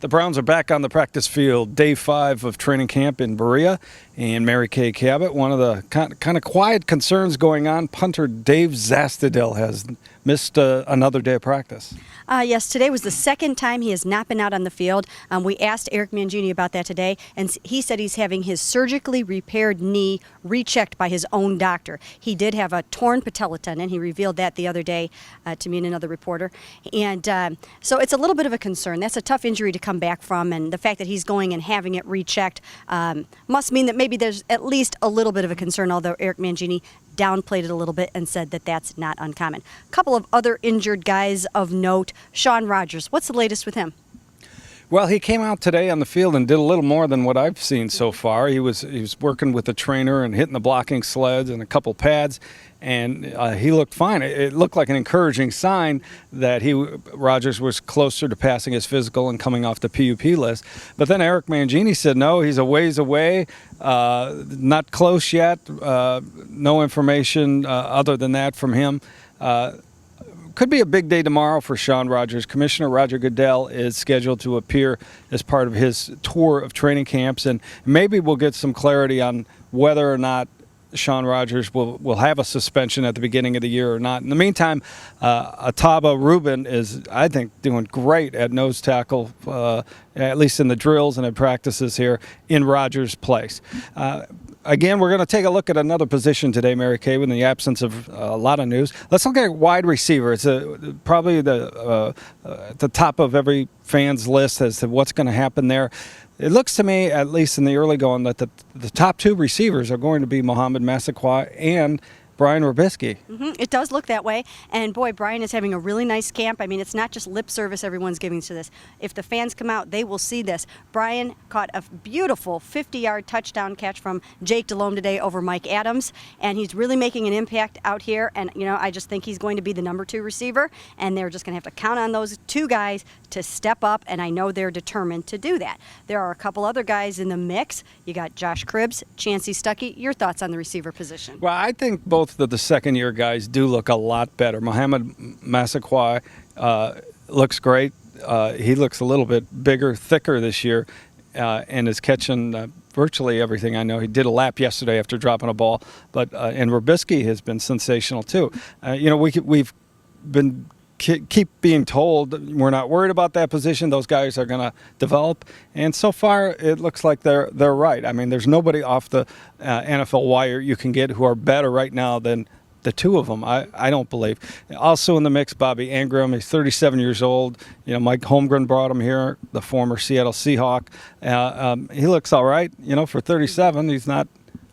The Browns are back on the practice field, day 5 of training camp in Berea. And Mary Kay Cabot, one of the kind of quiet concerns going on, punter Dave Zastudil has missed another day of practice. Yes, today was the second time he has not been out on the field. We asked Eric Mangini about that today, and he said he's having his surgically repaired knee rechecked by his own doctor. He did have a torn patella tendon. He revealed that the other day to me and another reporter. And so it's a little bit of a concern. That's a tough injury to come back from, and the fact that he's going and having it rechecked must mean that maybe there's at least a little bit of a concern, although Eric Mangini downplayed it a little bit and said that that's not uncommon. A couple of other injured guys of note. Shawn Rogers, what's the latest with him? Well, he came out today on the field and did a little more than what I've seen so far. He was working with the trainer and hitting the blocking sleds and a couple pads, and he looked fine. It looked like an encouraging sign that Rogers was closer to passing his physical and coming off the PUP list. But then Eric Mangini said no, he's a ways away, not close yet. No information other than that from him. Could be a big day tomorrow for Shawn Rogers. Commissioner Roger Goodell is scheduled to appear as part of his tour of training camps, and maybe we'll get some clarity on whether or not Shawn Rogers will have a suspension at the beginning of the year or not. In the meantime, Ataba Rubin is, I think, doing great at nose tackle, at least in the drills and in practices here in Rogers' place. Again, we're going to take a look at another position today, Mary Kay, in the absence of a lot of news. Let's look at wide receiver. It's probably at the top of every fan's list as to what's going to happen there. It looks to me, at least in the early going, that the top 2 receivers are going to be Mohamed Massaquoi and Brian Robisky. It does look that way. And boy, Brian is having a really nice camp. I mean, it's not just lip service everyone's giving to this. If the fans come out, they will see this. Brian caught a beautiful 50-yard touchdown catch from Jake Delhomme today over Mike Adams, and he's really making an impact out here. And, you know, I just think he's going to be the number 2 receiver, and they're just going to have to count on those 2 guys to step up, and I know they're determined to do that. There are a couple other guys in the mix. You got Josh Cribbs, Chancey Stuckey. Your thoughts on the receiver position? Well, I think both of the second-year guys do look a lot better. Mohamed Massaquoi looks great. He looks a little bit bigger, thicker this year, and is catching virtually everything. I know he did a lap yesterday after dropping a ball, but and Robisky has been sensational too. You know, we've been keep being told we're not worried about that position. Those guys are going to develop, and so far it looks like they're right. I mean, there's nobody off the NFL wire you can get who are better right now than the 2 of them. I don't believe. Also in the mix, Bobby Ingram. He's 37 years old. You know, Mike Holmgren brought him here, the former Seattle Seahawk. He looks all right. You know, for 37, he's not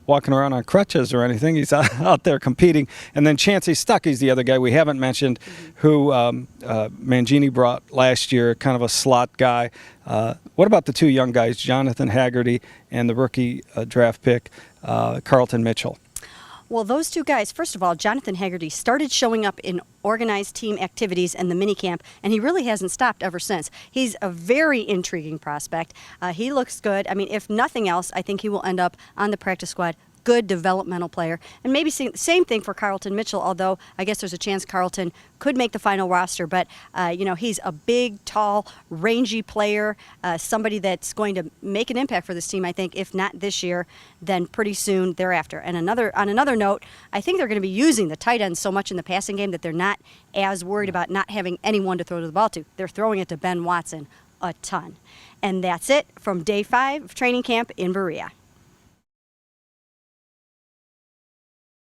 walking around on crutches or anything. He's out there competing. And then Chancey Stuckey's the other guy we haven't mentioned, who Mangini brought last year, kind of a slot guy. What about the 2 young guys, Jonathan Haggerty and the rookie draft pick, Carlton Mitchell? Well, those 2 guys, first of all, Jonathan Haggerty started showing up in organized team activities and the minicamp, and he really hasn't stopped ever since. He's a very intriguing prospect. He looks good. I mean, if nothing else, I think he will end up on the practice squad. Good developmental player. And maybe same thing for Carlton Mitchell, although I guess there's a chance Carlton could make the final roster. But, you know, he's a big, tall, rangy player, somebody that's going to make an impact for this team, I think, if not this year, then pretty soon thereafter. And on another note, I think they're going to be using the tight ends so much in the passing game that they're not as worried about not having anyone to throw the ball to. They're throwing it to Ben Watson a ton. And that's it from day 5 of training camp in Berea.